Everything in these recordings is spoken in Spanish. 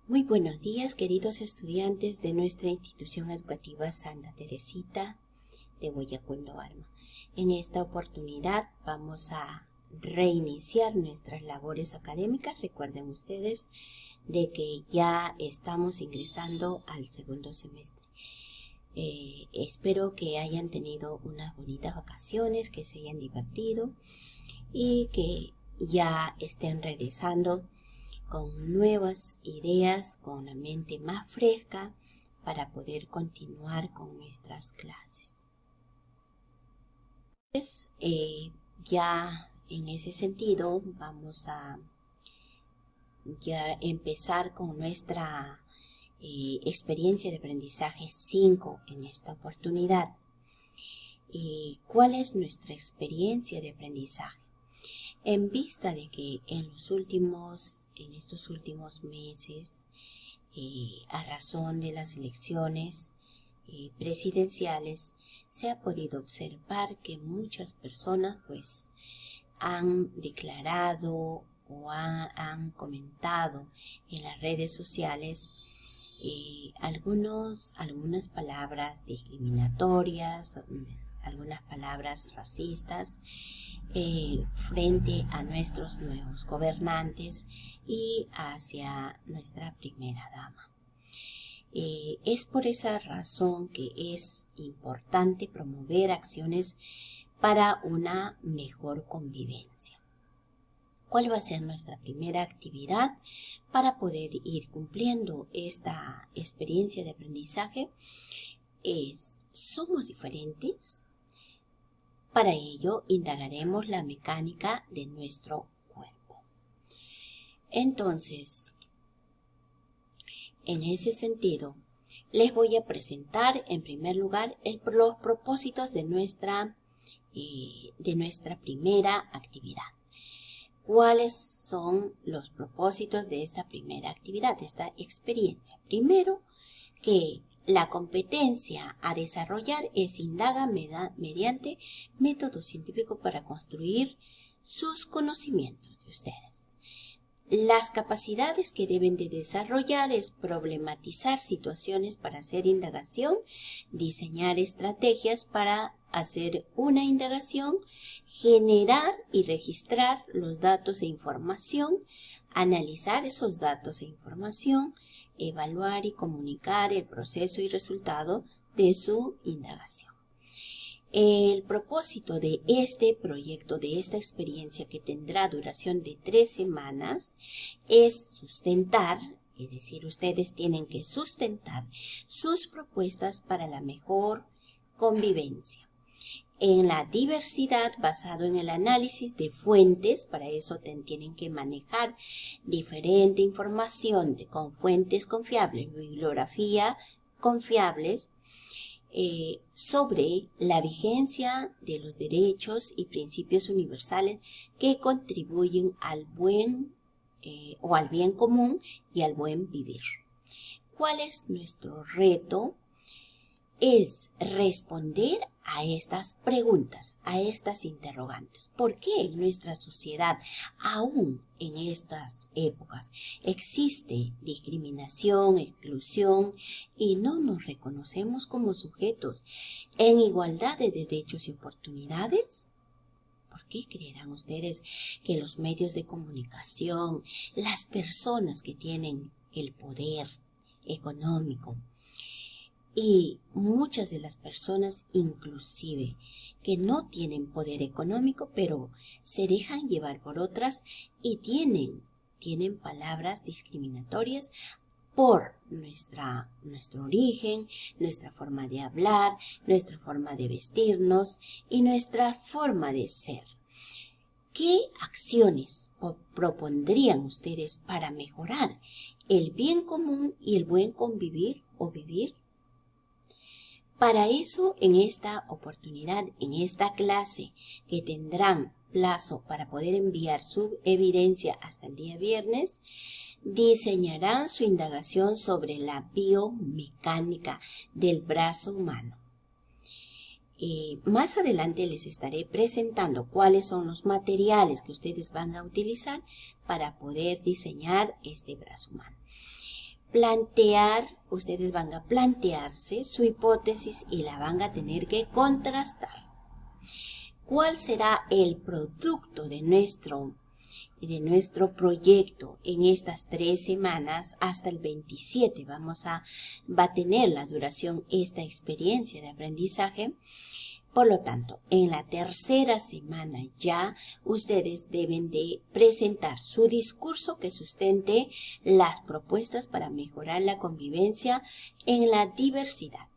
Muy buenos días, queridos estudiantes de nuestra institución educativa Santa Teresita de Guayaquil, Arma. En esta oportunidad vamos a reiniciar nuestras labores académicas. Recuerden ustedes de que ya estamos ingresando al segundo semestre. Espero que hayan tenido unas bonitas vacaciones, que se hayan divertido y que ya estén regresando con nuevas ideas, con la mente más fresca para poder continuar con nuestras clases. Entonces, ya en ese sentido vamos a ya empezar con nuestra experiencia de aprendizaje 5 en esta oportunidad. ¿Cuál es nuestra experiencia de aprendizaje? En vista de que en estos últimos meses, a razón de las elecciones presidenciales, se ha podido observar que muchas personas han declarado o han comentado en las redes sociales algunas palabras discriminatorias, algunas palabras racistas frente a nuestros nuevos gobernantes y hacia nuestra primera dama. Es por esa razón que es importante promover acciones para una mejor convivencia. ¿Cuál va a ser nuestra primera actividad para poder ir cumpliendo esta experiencia de aprendizaje? ¿Somos diferentes? Para ello, indagaremos la mecánica de nuestro cuerpo. Entonces, en ese sentido, les voy a presentar en primer lugar los propósitos de nuestra primera actividad. ¿Cuáles son los propósitos de esta primera actividad, de esta experiencia? Primero, que la competencia a desarrollar es indaga mediante método científico para construir sus conocimientos de ustedes. Las capacidades que deben de desarrollar es problematizar situaciones para hacer indagación, diseñar estrategias para hacer una indagación, generar y registrar los datos e información, analizar esos datos e información, evaluar y comunicar el proceso y resultado de su indagación. El propósito de este proyecto, de esta experiencia que tendrá duración de 3 semanas, es sustentar, es decir, ustedes tienen que sustentar sus propuestas para la mejor convivencia. En la diversidad, basado en el análisis de fuentes, para eso tienen que manejar diferente información con fuentes confiables, bibliografía confiables, sobre la vigencia de los derechos y principios universales que contribuyen al al bien común y al buen vivir. ¿Cuál es nuestro reto? Es responder a estas preguntas, a estas interrogantes. ¿Por qué en nuestra sociedad, aún en estas épocas, existe discriminación, exclusión y no nos reconocemos como sujetos en igualdad de derechos y oportunidades? ¿Por qué creerán ustedes que los medios de comunicación, las personas que tienen el poder económico, y muchas de las personas inclusive que no tienen poder económico, pero se dejan llevar por otras y tienen palabras discriminatorias por nuestro origen, nuestra forma de hablar, nuestra forma de vestirnos y nuestra forma de ser? ¿Qué acciones propondrían ustedes para mejorar el bien común y el buen convivir o vivir? Para eso, en esta oportunidad, en esta clase, que tendrán plazo para poder enviar su evidencia hasta el día viernes, diseñarán su indagación sobre la biomecánica del brazo humano. Más adelante les estaré presentando cuáles son los materiales que ustedes van a utilizar para poder diseñar este brazo humano. ustedes van a plantearse su hipótesis y la van a tener que contrastar. ¿Cuál será el producto de nuestro proyecto en estas 3 semanas hasta el 27? Va a tener la duración esta experiencia de aprendizaje. Por lo tanto, en la 3ª semana ya ustedes deben de presentar su discurso que sustente las propuestas para mejorar la convivencia en la diversidad,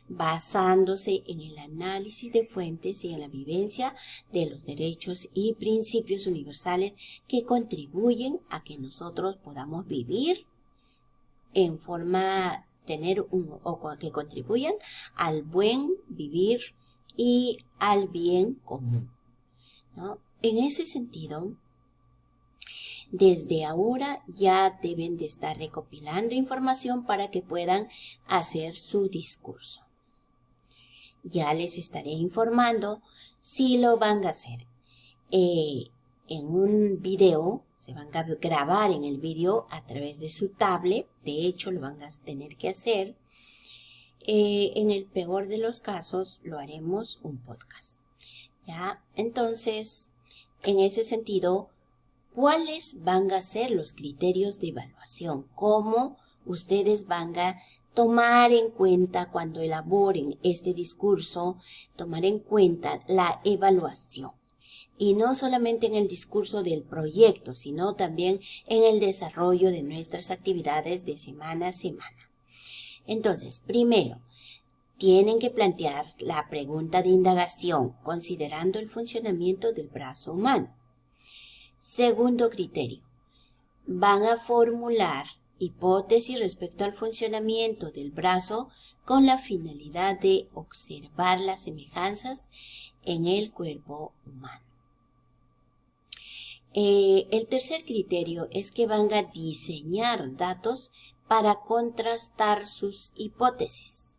basándose en el análisis de fuentes y en la vivencia de los derechos y principios universales que contribuyen a que nosotros podamos vivir en forma, que contribuyan al buen vivir y al bien común, ¿no? En ese sentido, desde ahora ya deben de estar recopilando información para que puedan hacer su discurso. Ya les estaré informando si lo van a hacer en un video. Se van a grabar en el video a través de su tablet. De hecho, lo van a tener que hacer. En el peor de los casos, lo haremos un podcast. ¿Ya? Entonces, en ese sentido, ¿cuáles van a ser los criterios de evaluación? ¿Cómo ustedes van a tomar en cuenta cuando elaboren este discurso, tomar en cuenta la evaluación? Y no solamente en el discurso del proyecto, sino también en el desarrollo de nuestras actividades de semana a semana. Entonces, primero, tienen que plantear la pregunta de indagación, considerando el funcionamiento del brazo humano. Segundo criterio, van a formular hipótesis respecto al funcionamiento del brazo con la finalidad de observar las semejanzas en el cuerpo humano. El tercer criterio es que van a diseñar datos para contrastar sus hipótesis.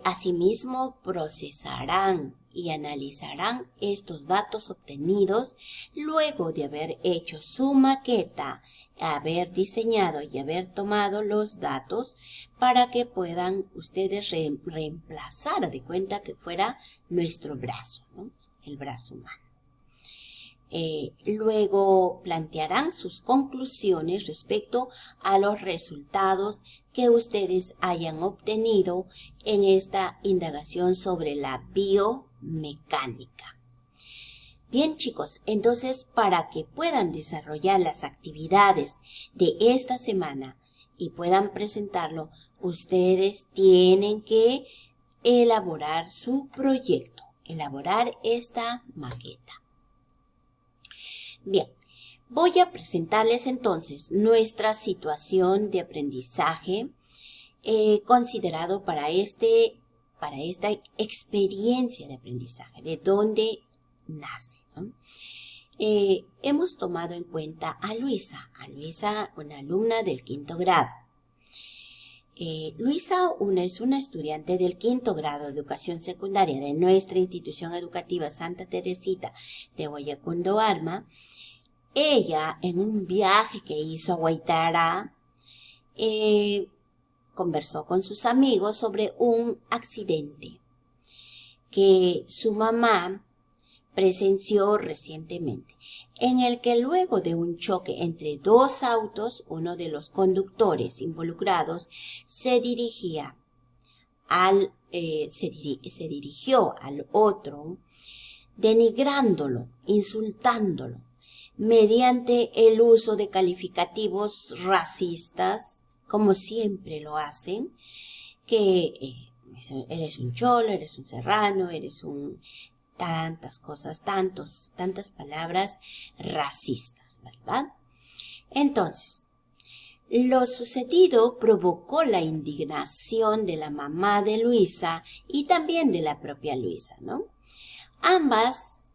Asimismo, procesarán y analizarán estos datos obtenidos luego de haber hecho su maqueta, haber diseñado y haber tomado los datos para que puedan ustedes reemplazar, de cuenta que fuera nuestro brazo, ¿no? El brazo humano. Luego plantearán sus conclusiones respecto a los resultados que ustedes hayan obtenido en esta indagación sobre la biomecánica. Bien, chicos, entonces para que puedan desarrollar las actividades de esta semana y puedan presentarlo, ustedes tienen que elaborar su proyecto, elaborar esta maqueta. Bien, voy a presentarles entonces nuestra situación de aprendizaje considerado para esta experiencia de aprendizaje, de dónde nace, ¿no? Hemos tomado en cuenta a Luisa, una alumna del 5º grado. Luisa es una estudiante del 5º grado de educación secundaria de nuestra institución educativa Santa Teresita de Guayacundo, Arma. Ella, en un viaje que hizo a Huaytará, conversó con sus amigos sobre un accidente que su mamá presenció recientemente, en el que luego de un choque entre 2 autos, uno de los conductores involucrados se dirigió al otro, denigrándolo, insultándolo, mediante el uso de calificativos racistas, como siempre lo hacen, que eres un cholo, eres un serrano, tantas cosas, tantas palabras racistas, ¿verdad? Entonces, lo sucedido provocó la indignación de la mamá de Luisa y también de la propia Luisa, ¿no? Ambas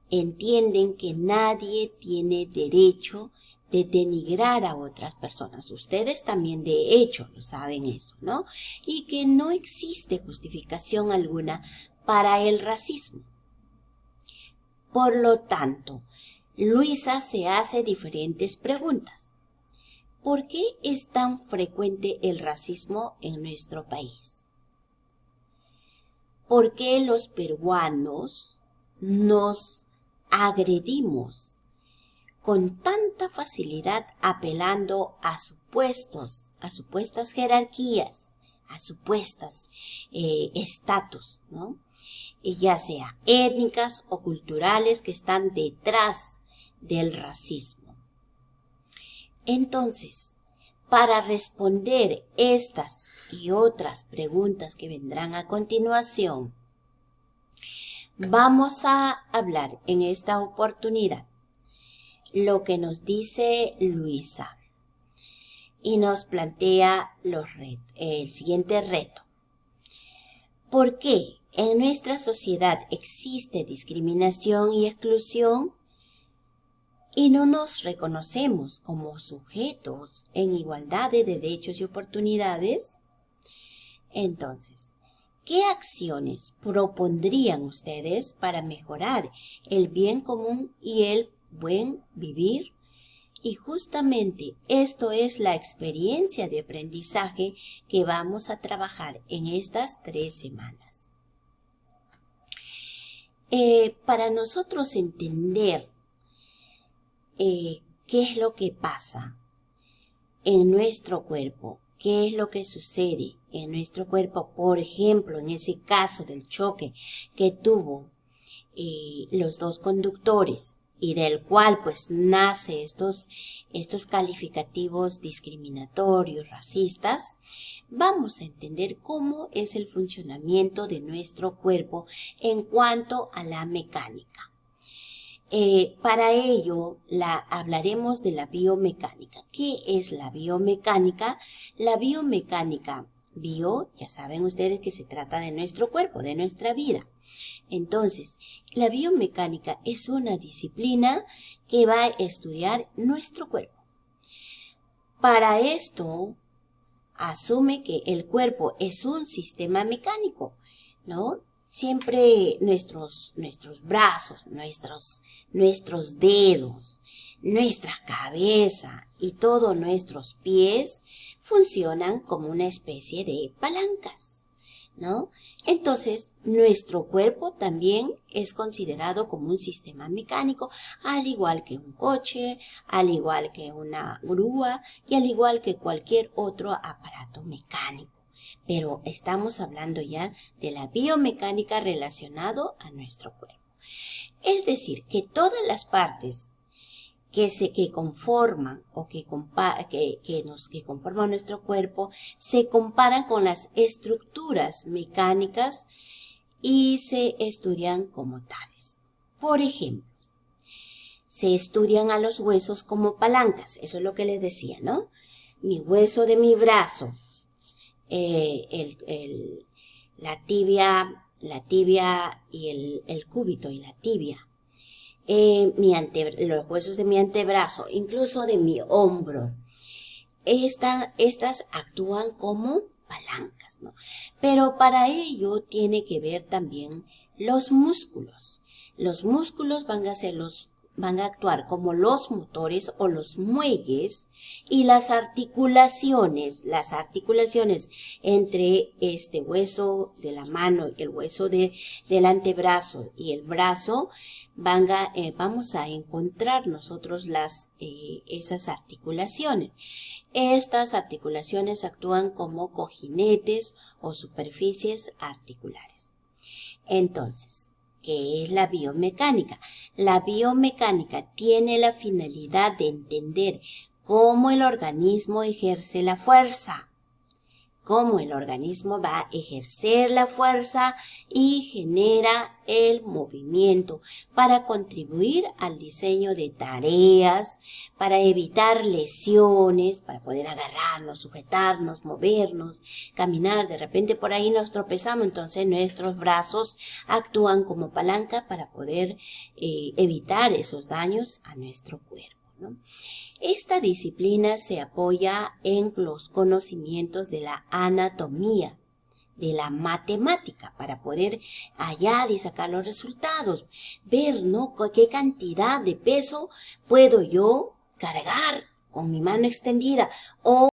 entienden que nadie tiene derecho de denigrar a otras personas. Ustedes también de hecho lo saben eso, ¿no? Y que no existe justificación alguna para el racismo. Por lo tanto, Luisa se hace diferentes preguntas. ¿por qué es tan frecuente el racismo en nuestro país? ¿Por qué los peruanos nos agredimos con tanta facilidad apelando a supuestas jerarquías, a supuestas estatus, ¿no? Y ya sea étnicas o culturales que están detrás del racismo? Entonces, para responder estas y otras preguntas que vendrán a continuación, vamos a hablar en esta oportunidad lo que nos dice Luisa y nos plantea el siguiente reto. ¿Por qué en nuestra sociedad existe discriminación y exclusión y no nos reconocemos como sujetos en igualdad de derechos y oportunidades? Entonces, ¿qué acciones propondrían ustedes para mejorar el bien común y el buen vivir? Y justamente esto es la experiencia de aprendizaje que vamos a trabajar en estas 3 semanas. Para nosotros entender qué es lo que pasa en nuestro cuerpo, qué es lo que sucede en nuestro cuerpo, por ejemplo, en ese caso del choque que tuvo los 2 conductores y del cual pues nace estos calificativos discriminatorios, racistas, vamos a entender cómo es el funcionamiento de nuestro cuerpo en cuanto a la mecánica. Para ello, hablaremos de la biomecánica. ¿Qué es la biomecánica? La biomecánica, ya saben ustedes que se trata de nuestro cuerpo, de nuestra vida. Entonces, la biomecánica es una disciplina que va a estudiar nuestro cuerpo. Para esto, asume que el cuerpo es un sistema mecánico, ¿no? Siempre nuestros brazos, nuestros dedos, nuestra cabeza y todos nuestros pies funcionan como una especie de palancas, ¿no? Entonces, nuestro cuerpo también es considerado como un sistema mecánico, al igual que un coche, al igual que una grúa y al igual que cualquier otro aparato mecánico. Pero estamos hablando ya de la biomecánica relacionado a nuestro cuerpo. Es decir, que todas las partes que conforman o que conforman nuestro cuerpo se comparan con las estructuras mecánicas y se estudian como tales. Por ejemplo, se estudian a los huesos como palancas. Eso es lo que les decía, ¿no? Mi hueso de mi brazo, la tibia y el cúbito y la tibia, los huesos de mi antebrazo, incluso de mi hombro. Estas actúan como palancas, ¿no? Pero para ello tiene que ver también los músculos. Los músculos van a actuar como los motores o los muelles, y las articulaciones entre este hueso de la mano y el hueso del antebrazo y el brazo, vamos a encontrar nosotros esas articulaciones. Estas articulaciones actúan como cojinetes o superficies articulares. Entonces, ¿qué es la biomecánica? La biomecánica tiene la finalidad de entender cómo el organismo ejerce la fuerza, cómo el organismo va a ejercer la fuerza y genera el movimiento para contribuir al diseño de tareas, para evitar lesiones, para poder agarrarnos, sujetarnos, movernos, caminar. De repente por ahí nos tropezamos, entonces nuestros brazos actúan como palanca para poder evitar esos daños a nuestro cuerpo, ¿no? Esta disciplina se apoya en los conocimientos de la anatomía, de la matemática, para poder hallar y sacar los resultados, ver, ¿no?, qué cantidad de peso puedo yo cargar con mi mano extendida o